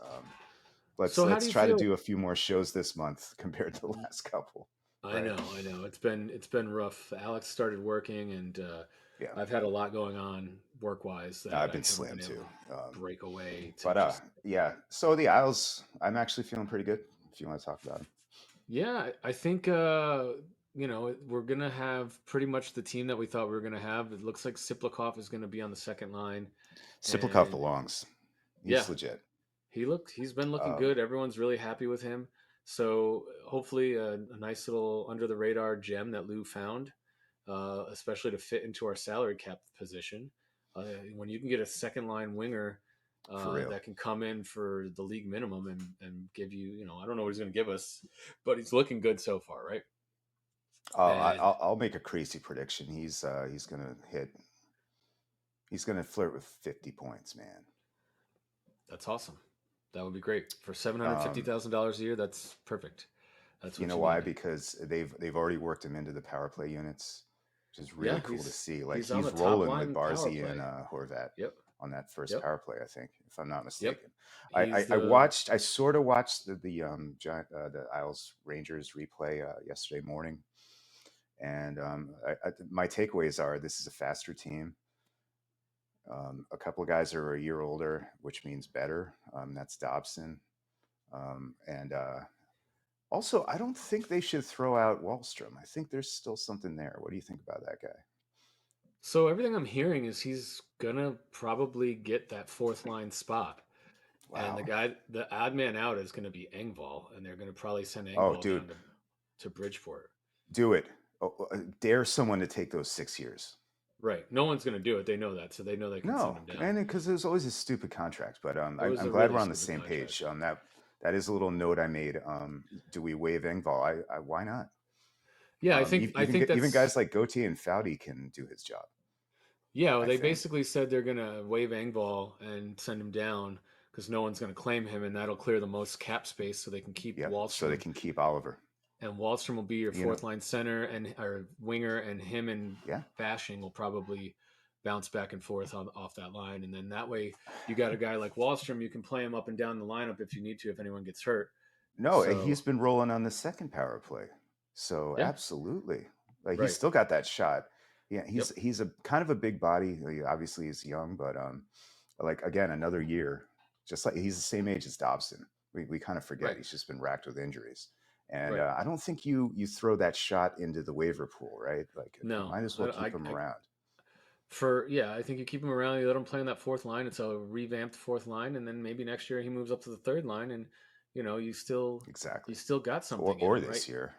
So how do Let's you try to feel? do a few more shows this month compared to the last couple. Right? I know. It's been rough. Alex started working, and Yeah. I've had a lot going on work wise that I've I been haven't been slammed able too. to break away to But just. yeah. So the Isles, I'm actually feeling pretty good. If you want to talk about them, Yeah, I think you know, we're gonna have pretty much the team that we thought we were gonna have. It looks like Siplikov is gonna be on the second line, Siplikov and belongs. yeah, He's legit. he's been looking Um, good. Everyone's really happy with him. So hopefully a nice little under the radar gem that Lou found, especially to fit into our salary cap position. When you can get a second line winger for real. that can come in for the league minimum and give you, you know, I don't know what he's going to give us, but he's looking good so far, right? And I'll make a crazy prediction. He's gonna flirt with 50 points, man. that's awesome. That would be great for Um, $750,000 a year. That's perfect. That's you what know you why? need. Because they've already worked him into the power play units, which is really Yeah, cool to see. Like he's on the he's top rolling with line power Barzy and play. Horvat Yep, on that first yep, power play, I think, if I'm not yep. mistaken. He's the I sort of watched the Isles Rangers replay yesterday morning, and my takeaways are this is a faster team. A couple of guys are a year older, which means better. That's Dobson. And Also, I don't think they should throw out Wallstrom. I think there's still something there. What do you think about that guy? so everything I'm hearing is he's gonna probably get that fourth line spot. And Wow. the odd man out is gonna be Engvall, and they're gonna probably send Oh, Engvall dude, down to Bridgeport. do it. Dare someone to take those 6 years. Right. No one's gonna do it. They know that, so they know they can send No, him down. and because there's always a stupid contract, but It was I'm a glad really we're on the stupid same page. contract. That is a little note I made. Do we waive Engvall? Why not? Yeah, I think Even that's guys like Gauthier and Foudy can do his job. yeah. Well, I they think basically said they're gonna waive Engvall and send him down because no one's gonna claim him, and that'll clear the most cap space so they can keep Yep. So they Wallstrom. can keep Oliver. And Wallstrom will be your You know, fourth line center and or winger, and him and yeah. Bashing will probably bounce back and forth off that line, and then that way you got a guy like Wallstrom, you can play him up and down the lineup if you need to if anyone gets hurt. No, he's So been rolling on the second power play. So yeah, absolutely, like he's right, still got that shot. Yeah, yep, he's a kind of a big body. Obviously, he's young, but like again, another year. Just like he's the same age as Dobson. We kind of forget right, he's just been racked with injuries, and right. I don't think you throw that shot into the waiver pool, right? Like you No, might as well keep him around. for yeah, I think you keep him around, you let him play on that fourth line. It's a revamped fourth line, and then maybe next year he moves up to the third line, and you know you Exactly, still got something in or him, right? this year.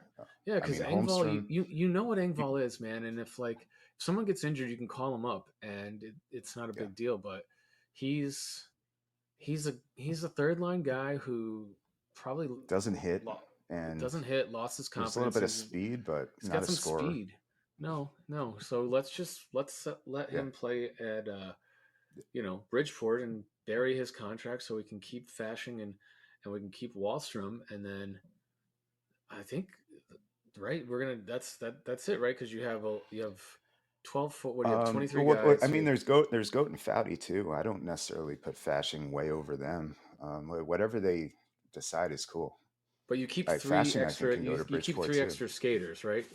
Yeah, I because mean, Engvall, Holmstrom. you know what You, Engvall is, man. And if like if someone gets injured, you can call him up, and it's not a yeah, big deal. But he's he's a third line guy who probably doesn't hit, lo- and doesn't hit, lost his there's a little confidence. bit of speed, but He's not got a some scorer. speed. No, no. So let's let Yeah. him play at you know Bridgeport and bury his contract so we can keep Fashing and we can keep Wallstrom, and then I think right we're gonna that's it, right? Because you have 12 foot, what do you have, 23 I guys, so mean, you have There's Goat and Fouty too. I don't necessarily put Fashing way over them. Whatever they decide is cool. but you keep Like three Fashing, I think extra can go to you keep Bridgeport three too. extra skaters, right?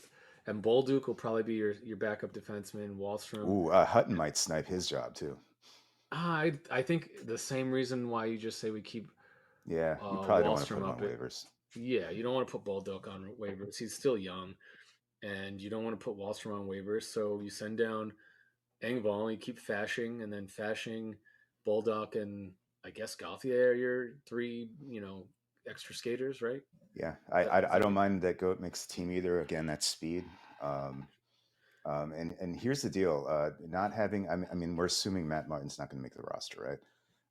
And Bolduc will probably be your backup defenseman. Wallstrom. Ooh, Hutton might snipe his job too. I think the same reason why you just say we keep Yeah, you probably don't want to put Wallstrom him up. on waivers. Yeah, you don't want to put Bolduc on waivers. He's still young, and you don't want to put Wallstrom on waivers. So you send down Engvall, you keep Fashing, and then Fashing, Bolduc, and I guess Gauthier are your three, you know, extra skaters, right? Yeah, Is I that don't right? mind that Goat makes the team either. Again, that's speed. Um, and here's the deal: not having. I mean, we're assuming Matt Martin's not going to make the roster, right?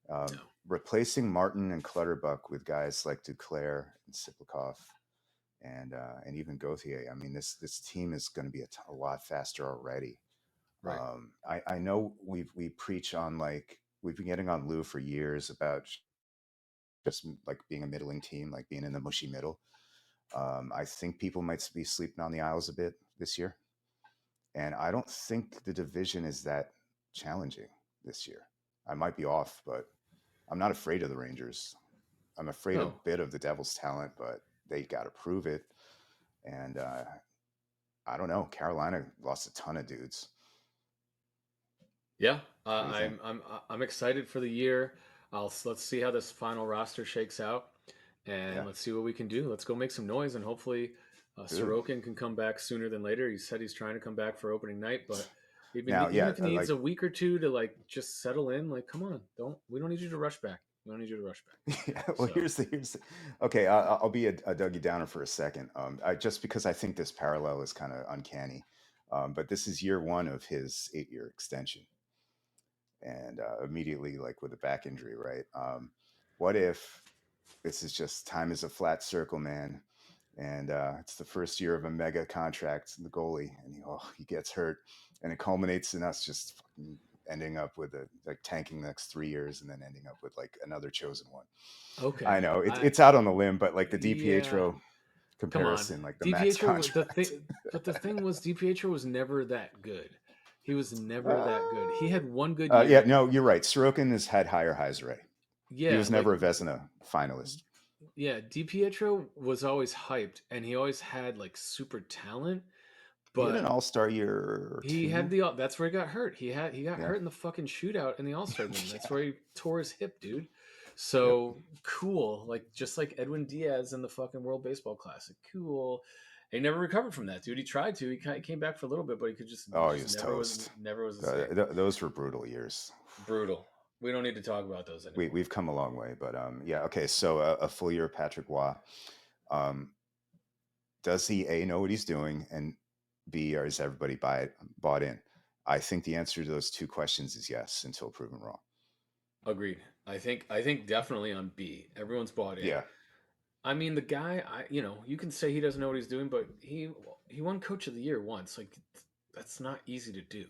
No. Replacing Martin and Clutterbuck with guys like Duclair and Siplikov and even Gauthier. I mean, this team is going to be a lot faster already. Right. I know we preach on like we've been getting on Lou for years about just like being a middling team, like being in the mushy middle. I think people might be sleeping on the Isles a bit this year, and I don't think the division is that challenging this year. I might be off, but I'm not afraid of the Rangers. I'm afraid a No, bit of the Devils' talent, but they got to prove it. And I don't know. Carolina lost a ton of dudes. yeah, What do you think? I'm excited for the year. Let's see how this final roster shakes out, and Yeah, let's see what we can do. Let's go make some noise, and hopefully, dude. Sorokin can come back sooner than later. He said he's trying to come back for opening night, but Now, even yeah, if he needs like a week or two to like just settle in, like come on, don't we don't need you to rush back. We don't need you to rush back. yeah, well, So here's the, okay. I'll be a Dougie Downer for a second. Just because I think this parallel is kind of uncanny, but this is year one of his 8-year extension, and immediately like with a back injury, right? What if this is just time is a flat circle, man? And it's the first year of a mega contract, the goalie, and he gets hurt, and it culminates in us just fucking ending up with like tanking the next 3 years, and then ending up with like another chosen one. I okay, know I it's out on the limb, but like the yeah, DiPietro come on, comparison, like the max DiPietro. contract. But the thing was, DiPietro was never that good. He was never uh, that good. He had one good yeah, year. no, you're right. Sorokin has had higher highs already. He Yeah, was never a Vezina finalist. yeah, DiPietro was always hyped and he always had like super talent, He had an but All-Star year or he had two. the that's where he got hurt. He got Yeah, hurt in the fucking shootout in the All-Star game. That's yeah, where he tore his hip, dude. yep. So cool. Like just like Edwin Diaz in the fucking World Baseball Classic. Cool. He never recovered from that, dude. He tried to. Came back for a little bit, but he Oh, he just was toast. never was the same. Those were brutal years. Brutal. We don't need to talk about those anymore. We've come a long way, but yeah. Okay, so a full year of Patrick Waugh. Um, does he A, know what he's doing, and B, or is everybody bought in? I think the answer to those two questions is yes, until proven wrong. Agreed. I think definitely on B. Everyone's bought in. Yeah, I mean, the guy, you can say he doesn't know what he's doing, but he won Coach of the Year once. Like that's not easy to do,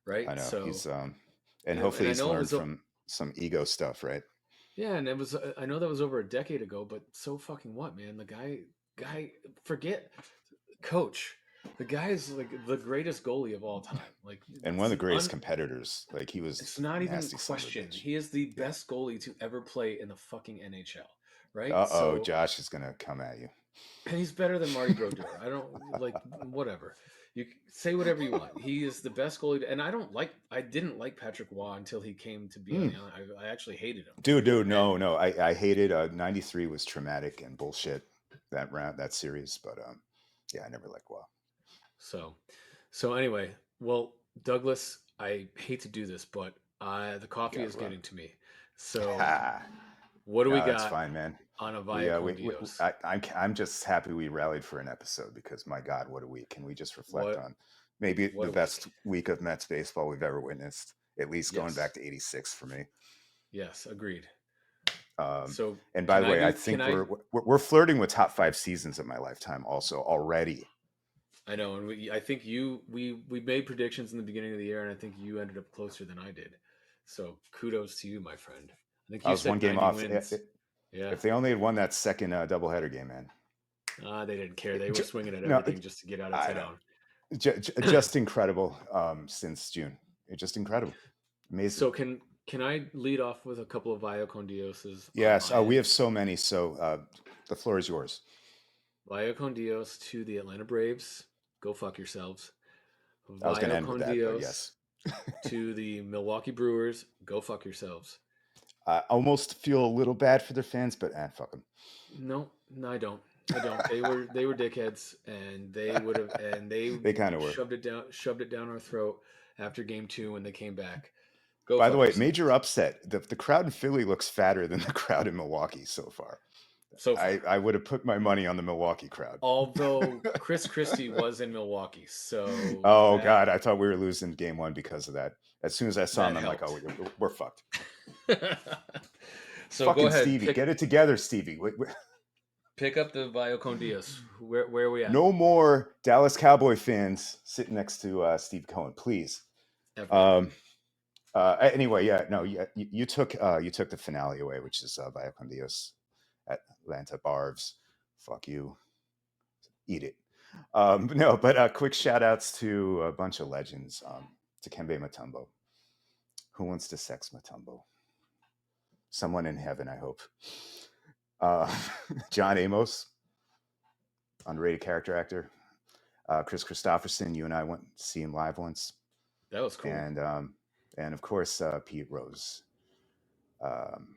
right? I know So, he's and hopefully and I he's know it learned was from some ego stuff, right? yeah, and it was I know that was over a decade ago, but so fucking what, man? Guy forget Coach. The guy is like the greatest goalie of all time. Like And one of the greatest competitors. Like he was it's not even nasty son of a question. bitch. He is the Yeah. best goalie to ever play in the fucking NHL, right? Oh, So Josh is gonna come at you. and he's better than Marty Brodeur. I don't like whatever. Say whatever you want. He is the best goalie, and I didn't like Patrick Waugh until he came to be on Hmm. the island. I actually hated him. Dude, And no. I hated '93 was traumatic and bullshit that round that series, but yeah, I never liked WoW. so, so anyway, well, Douglas, I hate to do this, but the You coffee gotta is run. getting to me. So, Ha. what do we No, that's got fine, man. on a We, Via con Dios? I'm just happy we rallied for an episode because my God, what a week! Can we just reflect What on maybe what the a week? best week of Mets baseball we've ever witnessed? At least going Yes, back to '86 for me. yes, agreed. Um, So, and by can the I way, I do? Can think I? we're flirting with top 5 seasons of my lifetime also already. I know, and I think we made predictions in the beginning of the year, and I think you ended up closer than I did. So kudos to you, my friend. I think I you was one said game 90 off. wins. Yeah, If they only had won that second doubleheader game, man. they didn't care. They were swinging at No, everything just to get out of I know. town. Just incredible since June. It's just incredible. Amazing. So can I lead off with a couple of Vio con Dioses on Yes. my Oh, we end? have so many. So the floor is yours. Vio con Dios to the Atlanta Braves. Go fuck yourselves. I was going to Vio end with con that, but Dios yes. to the Milwaukee Brewers. Go fuck yourselves. I almost feel a little bad for their fans, but fuck them. No, no, I don't. I don't. They were dickheads, and they would have, and they They kind of were. shoved it down our throat after game two when they came back. Go By the fuck way, yourselves. major upset. The crowd in Philly looks fatter than the crowd in Milwaukee so far. So I far, would have put my money on the Milwaukee crowd. although Chris Christie was in Milwaukee, so Oh God, I thought we were losing game one because of that. As soon as I saw that him, I'm like, helped. oh, we're fucked. So go Fucking ahead, Stevie, get it together, Stevie. pick up the Vio con Dios. Where are we at? No more Dallas Cowboy fans sitting next to Steve Cohen, please. Ever. Um, anyway, yeah, no, you took the finale away, which is Via con Dios, Atlanta Barbs. Fuck you, eat it. No, but quick shout outs to a bunch of legends. To Kembe Mutombo. Who wants to sex Mutombo? Someone in heaven, I hope. Uh, John Amos, underrated character actor. Chris Christopherson, you and I went to see him live once. That was cool. And of course, Pete Rose, um,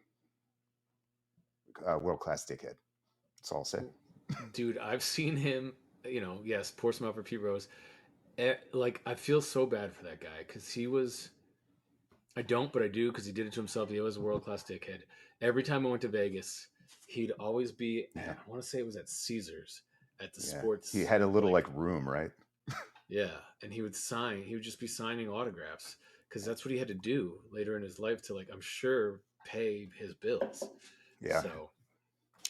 world class dickhead. That's all I'll say. Dude, I've seen him, yes, pour some out for Pete Rose. Like, I feel so bad for that guy because he was. I don't, but I do because he did it to himself. He was a world class dickhead. Every time I went to Vegas, he'd always be Yeah, at, I want to say it was at Caesars at the yeah. He sports, had a little like, like room, right? yeah. And he would sign, he would just be signing autographs because that's what he had to do later in his life to, like, I'm sure, pay his bills. Yeah. So,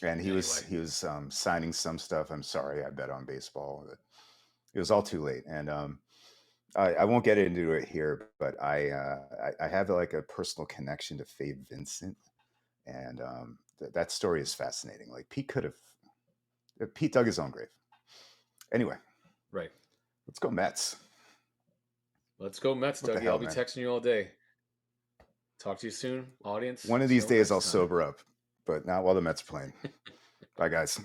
And anyway, he was signing some stuff. I'm sorry, I bet on baseball. It was all too late, and I won't get into it here, but I have like a personal connection to Faye Vincent, and that story is fascinating. Like Pete dug his own grave. Anyway, right. let's go Mets. Let's go Mets, What the Dougie. I'll hell, be man? texting you all day. Talk to you soon, audience. One of these Till days I'll next time. sober up, but not while the Mets are playing. Bye, guys.